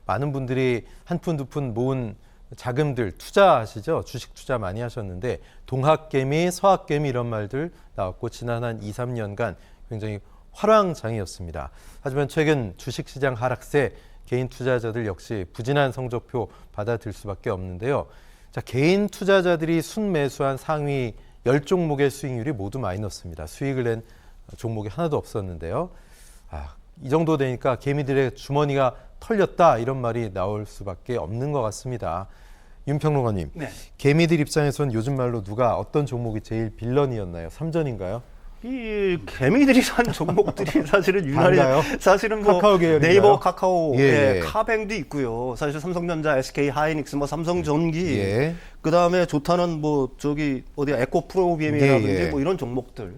많은 분들이 한 푼 두 푼 모은 자금들 투자하시죠. 주식 투자 많이 하셨는데 동학개미, 서학개미 이런 말들 나왔고 지난 한 2, 3년간 굉장히 화랑장이었습니다. 하지만 최근 주식시장 하락세 개인 투자자들 역시 부진한 성적표 받아들 수밖에 없는데요. 자, 개인 투자자들이 순매수한 상위 10종목의 수익률이 모두 마이너스입니다. 수익을 낸 종목이 하나도 없었는데요. 이 정도 되니까 개미들의 주머니가 털렸다 이런 말이 나올 수밖에 없는 것 같습니다. 윤 평론가님, 네. 개미들 입장에선 요즘 말로 누가 어떤 종목이 제일 빌런이었나요? 삼전인가요? 이 개미들이 산 종목들이 사실은 유난히 달라요? 사실은 뭐 카카오 계열인가요? 네이버, 카카오, 예. 카뱅도 있고요. 사실 삼성전자, SK 하이닉스, 뭐 삼성전기, 예. 그 다음에 좋다는 뭐 저기 어디 에코프로비엠이라든지 예. 뭐 이런 종목들.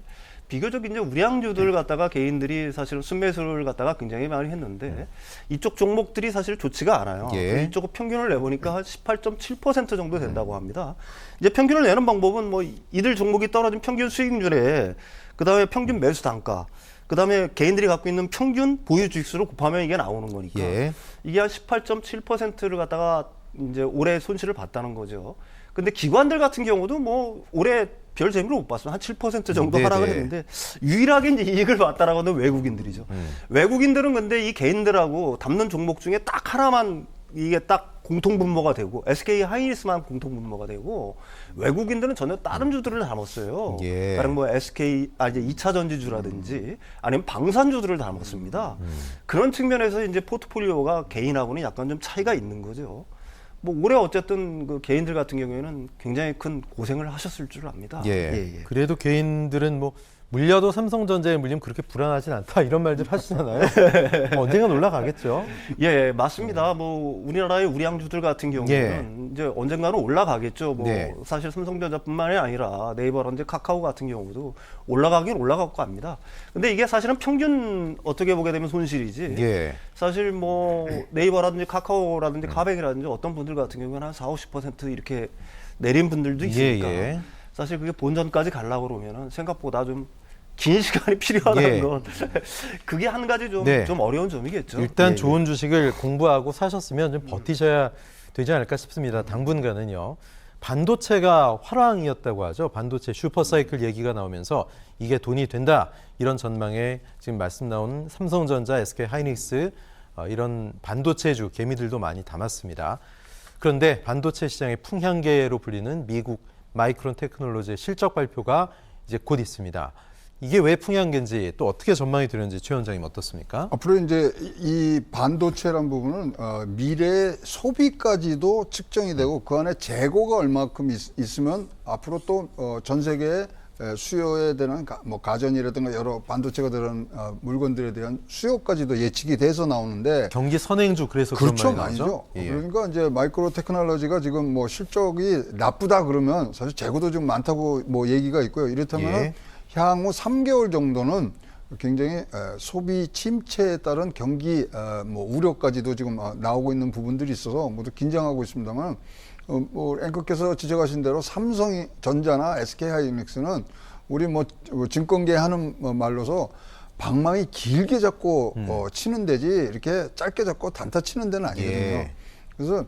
비교적 이제 우량주들 갖다가 개인들이 사실은 순매수를 갖다가 굉장히 많이 했는데 이쪽 종목들이 사실 좋지가 않아요. 예. 이쪽 평균을 내보니까 한 18.7% 정도 된다고 합니다. 이제 평균을 내는 방법은 뭐 이들 종목이 떨어진 평균 수익률에 그다음에 평균 매수 단가, 그다음에 개인들이 갖고 있는 평균 보유 주식수를 곱하면 이게 나오는 거니까 예. 이게 한 18.7%를 갖다가 이제 올해 손실을 봤다는 거죠. 근데 기관들 같은 경우도 뭐 올해 별 재미를 못 봤어요. 한 7% 정도 하락을 했는데 유일하게 이제 이익을 봤다라고 하는 외국인들이죠. 외국인들은 근데 이 개인들하고 담는 종목 중에 딱 하나만 이게 딱 공통분모가 되고 SK 하이닉스만 공통분모가 되고 외국인들은 전혀 다른 주들을 담았어요. 예. 다른 뭐 SK 이제 2차 전지주라든지 아니면 방산주들을 담았습니다. 그런 측면에서 이제 포트폴리오가 개인하고는 약간 좀 차이가 있는 거죠. 뭐 올해 어쨌든 그 개인들 같은 경우에는 굉장히 큰 고생을 하셨을 줄 압니다. 예. 그래도 개인들은 뭐 물려도 삼성전자에 물리면 그렇게 불안하진 않다 이런 말들 하시잖아요. 언젠간 올라가겠죠. 예, 맞습니다. 뭐 우리나라의 우량주들 같은 경우는 이제 언젠가는 올라가겠죠. 뭐 네. 사실 삼성전자뿐만이 아니라 네이버라든지 카카오 같은 경우도 올라가긴 올라갈 것 같습니다. 근데 이게 사실은 평균 어떻게 보게 되면 손실이지. 예. 사실 뭐 네이버라든지 카카오라든지 카뱅이라든지 어떤 분들 같은 경우는 한 40-50% 이렇게 내린 분들도 있으니까 예. 사실 그게 본전까지 가려고 그러면은 생각보다 좀 긴 시간이 필요하다는 건 그게 한 가지 좀 어려운 점이겠죠. 일단 좋은 주식을 공부하고 사셨으면 좀 버티셔야 되지 않을까 싶습니다. 당분간은요. 반도체가 화랑이었다고 하죠. 반도체 슈퍼사이클 얘기가 나오면서 이게 돈이 된다. 이런 전망에 지금 말씀 나온 삼성전자, SK 하이닉스 이런 반도체주 개미들도 많이 담았습니다. 그런데 반도체 시장의 풍향계로 불리는 미국 마이크론 테크놀로지의 실적 발표가 이제 곧 있습니다. 이게 왜 풍향계인지 또 어떻게 전망이 되는지 최 원장님 어떻습니까? 앞으로 이제 이 반도체란 부분은 미래 소비까지도 측정이 되고 그 안에 재고가 얼마큼 있으면 앞으로 또 전 세계의 수요에 대한 뭐 가전이라든가 여러 반도체가 들어간 물건들에 대한 수요까지도 예측이 돼서 나오는데 경기 선행주 그래서 그렇죠, 그런 말이 나오죠. 아니죠. 그러니까 이제 마이크로 테크놀로지가 지금 뭐 실적이 나쁘다 그러면 사실 재고도 좀 많다고 뭐 얘기가 있고요. 이렇다면 향후 3개월 정도는 굉장히 소비 침체에 따른 경기 뭐 우려까지도 지금 나오고 있는 부분들이 있어서 모두 긴장하고 있습니다만 뭐 앵커께서 지적하신 대로 삼성전자나 SK 하이닉스는 우리 뭐 증권계 하는 말로서 방망이 길게 잡고 치는 데지 이렇게 짧게 잡고 단타 치는 데는 아니거든요. 그래서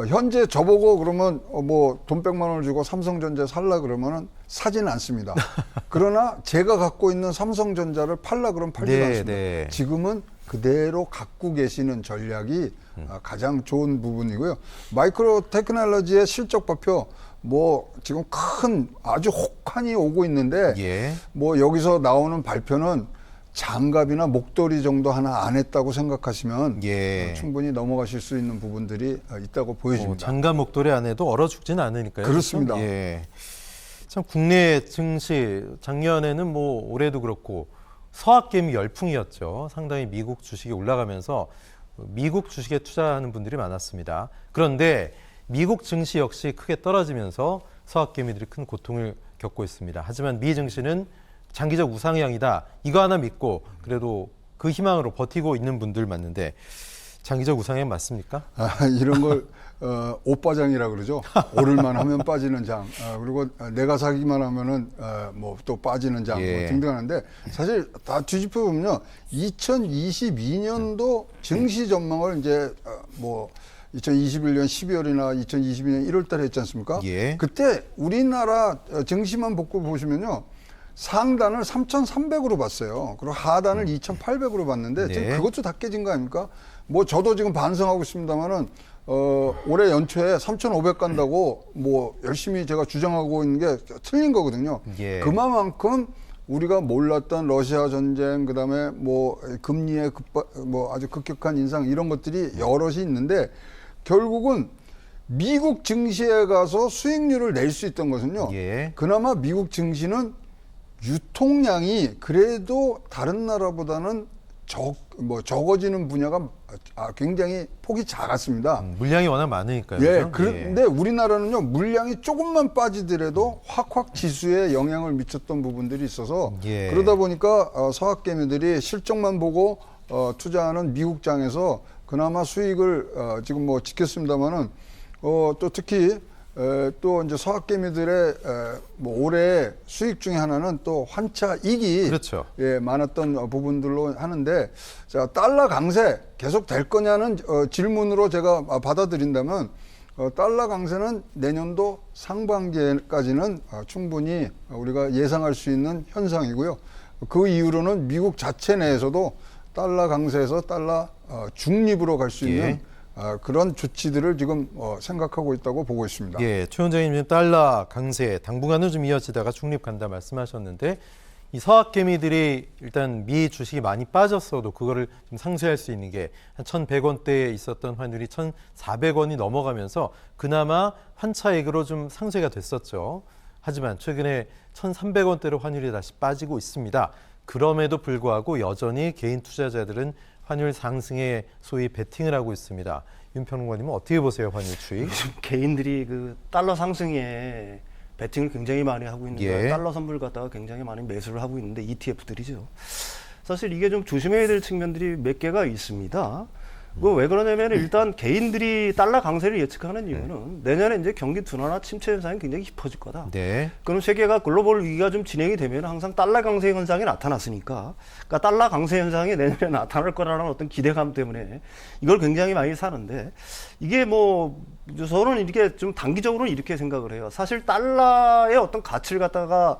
현재 저보고 그러면 뭐 돈 100만 원을 주고 삼성전자 살라 그러면은 사지는 않습니다. 그러나 제가 갖고 있는 삼성전자를 팔라 그러면 팔지도 않습니다. 지금은 그대로 갖고 계시는 전략이 가장 좋은 부분이고요. 마이크로 테크놀로지의 실적 발표 뭐 지금 큰 아주 혹한이 오고 있는데 뭐 여기서 나오는 발표는 장갑이나 목도리 정도 하나 안 했다고 생각하시면 충분히 넘어가실 수 있는 부분들이 있다고 보여집니다. 장갑 목도리 안 해도 얼어 죽지는 않으니까요. 그렇습니다. 참 국내 증시 작년에는 뭐 올해도 그렇고 서학개미 열풍이었죠. 상당히 미국 주식이 올라가면서 미국 주식에 투자하는 분들이 많았습니다. 그런데 미국 증시 역시 크게 떨어지면서 서학개미들이 큰 고통을 겪고 있습니다. 하지만 미 증시는 장기적 우상향이다. 이거 하나 믿고 그래도 그 희망으로 버티고 있는 분들 많은데 장기적 우상향 맞습니까? 이런 걸 옷바장이라 그러죠. 오를만 하면 빠지는 장. 그리고 내가 사기만 하면은 뭐 또 빠지는 장 예. 뭐 등등 하는데 사실 다 뒤집어 보면요. 2022년도 증시 전망을 이제 뭐 2021년 12월이나 2022년 1월 달에 했지 않습니까? 예. 그때 우리나라 증시만 복구 보시면요. 상단을 3,300으로 봤어요. 그리고 하단을 2,800으로 봤는데 지금 네. 그것도 다 깨진 거 아닙니까? 뭐 저도 지금 반성하고 있습니다만은 올해 연초에 3,500 간다고 뭐 열심히 제가 주장하고 있는 게 틀린 거거든요. 예. 그만큼 우리가 몰랐던 러시아 전쟁, 그다음에 뭐 금리의 뭐 아주 급격한 인상 이런 것들이 여럿이 있는데 결국은 미국 증시에 가서 수익률을 낼 수 있던 것은요. 예. 그나마 미국 증시는 유통량이 그래도 다른 나라보다는 적어지는 분야가 굉장히 폭이 작았습니다. 물량이 워낙 많으니까요. 예, 그죠? 그런데 우리나라는요, 물량이 조금만 빠지더라도 확 지수에 영향을 미쳤던 부분들이 있어서 예. 그러다 보니까 서학개미들이 실적만 보고 투자하는 미국장에서 그나마 수익을 지금 뭐 지켰습니다만은 또 특히 또 이제 서학개미들의 뭐 올해 수익 중에 하나는 또 환차익이 그렇죠. 예, 많았던 부분들로 하는데 자 달러 강세 계속 될 거냐는 질문으로 제가 받아들인다면 달러 강세는 내년도 상반기까지는 충분히 우리가 예상할 수 있는 현상이고요. 그 이후로는 미국 자체 내에서도 달러 강세에서 달러 중립으로 갈 수 있는 예. 그런 조치들을 지금 생각하고 있다고 보고 있습니다. 예, 최 원장님 달러 강세 당분간은 좀 이어지다가 중립 간다 말씀하셨는데 이 서학개미들이 일단 미 주식이 많이 빠졌어도 그거를 좀 상쇄할 수 있는 게 한 1,100원대에 있었던 환율이 1,400원이 넘어가면서 그나마 환차익으로 좀 상쇄가 됐었죠. 하지만 최근에 1,300원대로 환율이 다시 빠지고 있습니다. 그럼에도 불구하고 여전히 개인 투자자들은 환율 상승에 소위 베팅을 하고 있습니다. 윤 평론가님은 어떻게 보세요, 환율 추이? 요즘 개인들이 그 달러 상승에 베팅을 굉장히 많이 하고 있는 예. 거예요. 달러 선물 갖다가 굉장히 많이 매수를 하고 있는데 ETF들이죠. 사실 이게 좀 조심해야 될 측면들이 몇 개가 있습니다. 왜 그러냐면 일단 개인들이 달러 강세를 예측하는 이유는 내년에 이제 경기 둔화나 침체 현상이 굉장히 깊어질 거다. 네. 그럼 세계가 글로벌 위기가 좀 진행이 되면 항상 달러 강세 현상이 나타났으니까, 그러니까 달러 강세 현상이 내년에 나타날 거라는 어떤 기대감 때문에 이걸 굉장히 많이 사는데, 이게 뭐 저는 이렇게 좀 단기적으로는 이렇게 생각을 해요. 사실 달러의 어떤 가치를 갖다가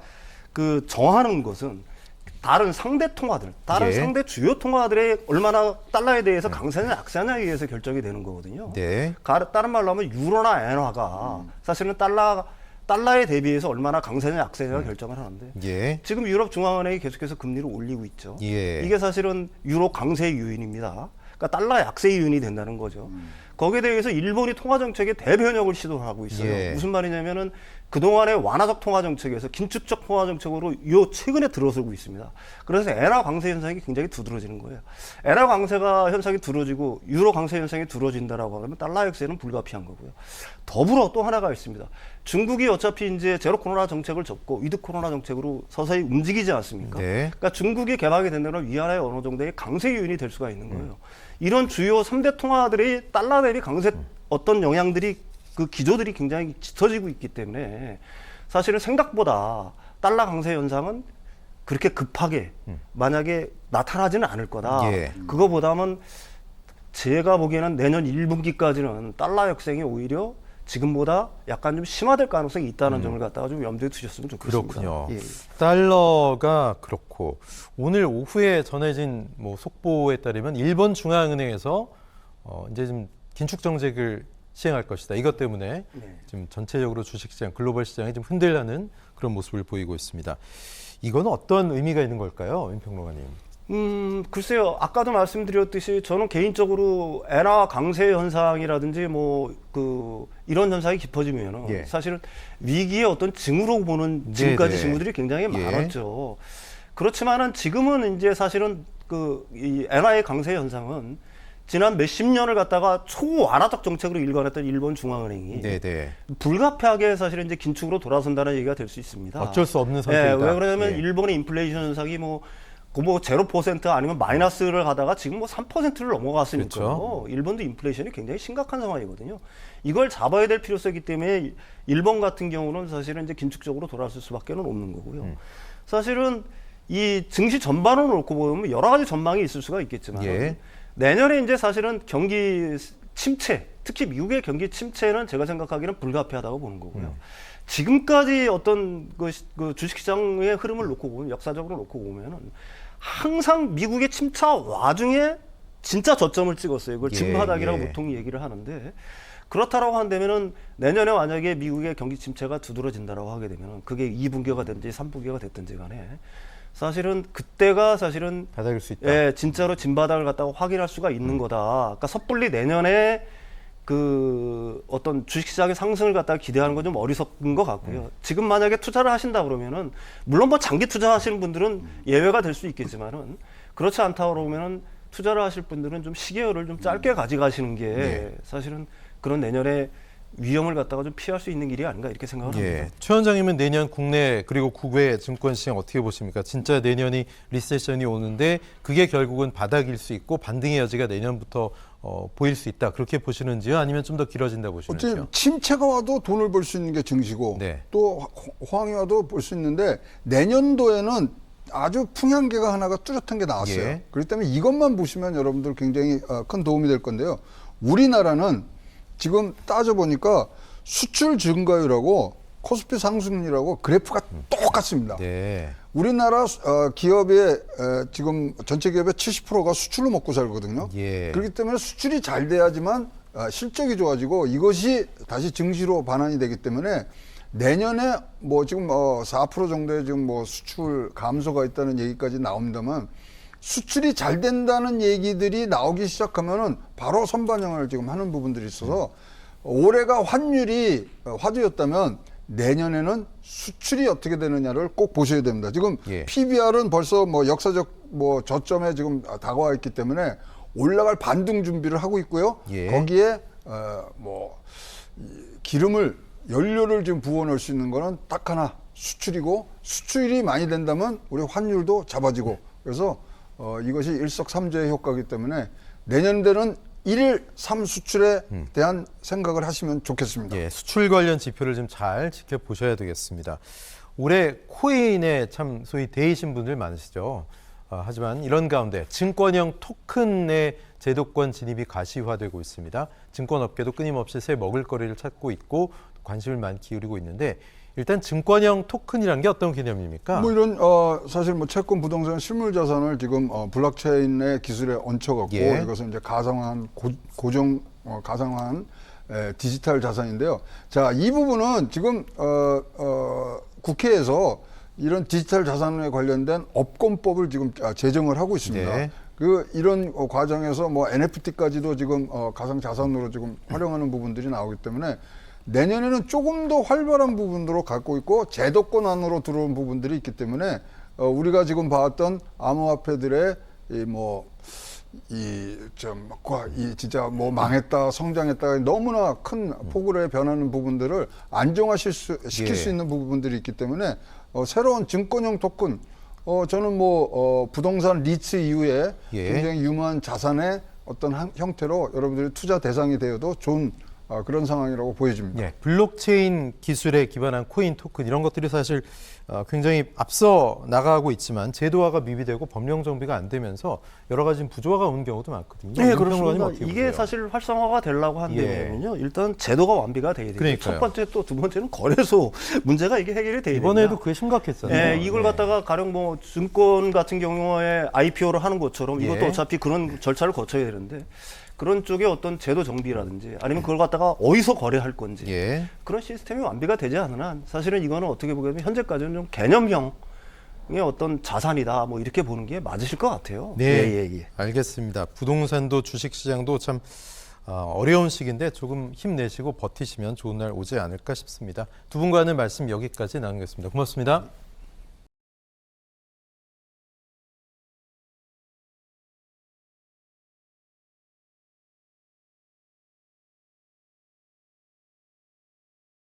그 정하는 것은 다른 상대 통화들, 다른 예. 상대 주요 통화들의 얼마나 달러에 대해서 강세냐 약세냐에 의해서 결정이 되는 거거든요. 네. 다른 말로 하면 유로나 엔화가 사실은 달러에 대비해서 얼마나 강세냐 약세냐 결정을 하는데 예. 지금 유럽 중앙은행이 계속해서 금리를 올리고 있죠. 예. 이게 사실은 유로 강세 요인입니다. 그러니까 달러 약세 요인이 된다는 거죠. 거기에 대해서 일본이 통화 정책의 대변혁을 시도하고 있어요. 예. 무슨 말이냐면은 그동안의 완화적 통화 정책에서 긴축적 통화 정책으로 요 최근에 들어서고 있습니다. 그래서 엔화 강세 현상이 굉장히 두드러지는 거예요. 엔화 강세가 현상이 두드러지고 유로 강세 현상이 두드러진다라고 하면 달러 약세는 불가피한 거고요. 더불어 또 하나가 있습니다. 중국이 어차피 이제 제로 코로나 정책을 접고 위드 코로나 정책으로 서서히 움직이지 않습니까? 네. 그러니까 중국이 개방이 된다면 위안화의 어느 정도의 강세 요인이 될 수가 있는 거예요. 이런 주요 3대 통화들이 달러 대비 강세 어떤 영향들이 그 기조들이 굉장히 짙어지고 있기 때문에 사실은 생각보다 달러 강세 현상은 그렇게 급하게 만약에 나타나지는 않을 거다. 예. 그거보다는 제가 보기에는 내년 1분기까지는 달러 역생이 오히려 지금보다 약간 좀 심화될 가능성이 있다는 점을 갖다가 좀 염두에 두셨으면 좋겠습니다. 그렇군요. 예. 달러가 그렇고 오늘 오후에 전해진 뭐 속보에 따르면 일본 중앙은행에서 이제 좀 긴축 정책을 시행할 것이다. 이것 때문에 네. 지금 전체적으로 주식시장, 글로벌 시장이 좀 흔들리는 그런 모습을 보이고 있습니다. 이건 어떤 의미가 있는 걸까요, 윤 평론가님? 글쎄요. 아까도 말씀드렸듯이 저는 개인적으로 엔화 강세 현상이라든지 이런 현상이 깊어지면은 예. 사실은 위기의 어떤 징후로 보는 지금까지 네네. 징후들이 굉장히 예. 많았죠. 그렇지만은 지금은 이제 사실은 이 엔화의 강세 현상은 지난 몇십 년을 갖다가 초완화적 정책으로 일관했던 일본 중앙은행이 네네. 불가피하게 사실은 이제 긴축으로 돌아선다는 얘기가 될 수 있습니다. 어쩔 수 없는 선택이다. 왜 그러냐면 예. 일본의 인플레이션 현상이 뭐 0% 아니면 마이너스를 가다가 지금 뭐 3%를 넘어갔으니까요. 그렇죠. 일본도 인플레이션이 굉장히 심각한 상황이거든요. 이걸 잡아야 될 필요성이 있기 때문에 일본 같은 경우는 사실은 이제 긴축적으로 돌아설 수밖에 없는 거고요. 사실은 이 증시 전반을 놓고 보면 여러 가지 전망이 있을 수가 있겠지만 예. 내년에 이제 사실은 경기 침체, 특히 미국의 경기 침체는 제가 생각하기는 불가피하다고 보는 거고요. 지금까지 어떤 그 주식시장의 흐름을 놓고 보면, 역사적으로 놓고 보면은 항상 미국의 침체 와중에 진짜 저점을 찍었어요. 그걸 예, 진바닥이라고 예. 보통 얘기를 하는데, 그렇다라고 한다면은 내년에 만약에 미국의 경기 침체가 두드러진다라고 하게 되면은 그게 2분기가 됐든지 3분기가 됐든지 간에 사실은 그때가 사실은 바닥일 수 있다. 예, 진짜로 진바닥을 갖다가 확인할 수가 있는 거다. 그러니까 섣불리 내년에 그 어떤 주식시장의 상승을 갖다가 기대하는 건 좀 어리석은 것 같고요. 지금 만약에 투자를 하신다 그러면은 물론 뭐 장기 투자하시는 분들은 예외가 될 수 있겠지만은 그렇지 않다 그러면은 투자를 하실 분들은 좀 시계열을 좀 짧게 가져가시는 게 사실은 그런 내년에 위험을 갖다가 좀 피할 수 있는 길이 아닌가 이렇게 생각을 합니다. 예. 최 원장님은 내년 국내 그리고 국외 증권시장 어떻게 보십니까? 진짜 내년이 리세션이 오는데 그게 결국은 바닥일 수 있고 반등의 여지가 내년부터 보일 수 있다. 그렇게 보시는지요? 아니면 좀 더 길어진다 보시는지요? 어쨌든 침체가 와도 돈을 벌 수 있는 게 증시고 네. 또 호황이 와도 볼 수 있는데 내년도에는 아주 풍향계가 하나가 뚜렷한 게 나왔어요. 예. 그렇기 때문에 이것만 보시면 여러분들 굉장히 큰 도움이 될 건데요. 우리나라는 지금 따져보니까 수출 증가율하고 코스피 상승률하고 그래프가 똑같습니다. 네. 우리나라 기업의 지금 전체 기업의 70%가 수출로 먹고 살거든요. 예. 그렇기 때문에 수출이 잘 돼야지만 실적이 좋아지고 이것이 다시 증시로 반환이 되기 때문에 내년에 뭐 지금 4% 정도의 지금 뭐 수출 감소가 있다는 얘기까지 나옵니다만 수출이 잘 된다는 얘기들이 나오기 시작하면은 바로 선반영을 지금 하는 부분들이 있어서 올해가 환율이 화두였다면 내년에는 수출이 어떻게 되느냐를 꼭 보셔야 됩니다. 지금 예. PBR은 벌써 뭐 역사적 뭐 저점에 지금 다가와 있기 때문에 올라갈 반등 준비를 하고 있고요. 예. 거기에 뭐 기름을 연료를 지금 부어 넣을 수 있는 거는 딱 하나 수출이고 수출이 많이 된다면 우리 환율도 잡아지고 그래서 이것이 일석삼조의 효과이기 때문에 내년에는 1일 3수출에 대한 생각을 하시면 좋겠습니다. 예, 수출 관련 지표를 좀 잘 지켜보셔야 되겠습니다. 올해 코인에 참 소위 대이신 분들 많으시죠. 하지만 이런 가운데 증권형 토큰의 제도권 진입이 가시화되고 있습니다. 증권업계도 끊임없이 새 먹을거리를 찾고 있고 관심을 많이 기울이고 있는데 일단 증권형 토큰이라는 게 어떤 개념입니까? 뭐 이런 사실 뭐 채권, 부동산, 실물 자산을 지금 블록체인의 기술에 얹혀갖고 예. 이것은 이제 가상화한 고정 가상화한 디지털 자산인데요. 자, 이 부분은 지금 국회에서 이런 디지털 자산에 관련된 업권법을 지금 제정을 하고 있습니다. 네. 이런 과정에서 뭐 NFT까지도 지금 가상 자산으로 지금 활용하는 부분들이 나오기 때문에 내년에는 조금 더 활발한 부분으로 갖고 있고 제도권 안으로 들어온 부분들이 있기 때문에 우리가 지금 봤던 암호화폐들의 진짜 뭐 망했다 성장했다 너무나 큰 폭으로 변하는 부분들을 시킬 수 있는 부분들이 있기 때문에 새로운 증권형 토큰 저는 부동산 리츠 이후에 굉장히 유망한 자산의 어떤 형태로 여러분들이 투자 대상이 되어도 좋은 그런 상황이라고 보여집니다. 예, 블록체인 기술에 기반한 코인 토큰 이런 것들이 사실 굉장히 앞서 나가고 있지만 제도화가 미비되고 법령 정비가 안 되면서 여러 가지 부조화가 오는 경우도 많거든요. 네, 그렇습니다. 이게 사실 활성화가 되려고 한다면요. 일단 제도가 완비가 돼야 되고 그러니까요. 첫 번째 또 두 번째는 거래소 문제가 이게 해결이 돼야 됩니다. 이번에도 그게 심각했잖아요. 네, 이걸 갖다가 가령 뭐 증권 같은 경우에 IPO를 하는 것처럼 이것도 예. 어차피 그런 절차를 거쳐야 되는데 그런 쪽에 어떤 제도 정비라든지 아니면 그걸 갖다가 어디서 거래할 건지 예. 그런 시스템이 완비가 되지 않은 한 사실은 이거는 어떻게 보면 현재까지는 좀 개념형의 어떤 자산이다 뭐 이렇게 보는 게 맞으실 것 같아요. 네, 예. 알겠습니다. 부동산도 주식시장도 참 어려운 시기인데 조금 힘내시고 버티시면 좋은 날 오지 않을까 싶습니다. 두 분과는 말씀 여기까지 나누겠습니다. 고맙습니다.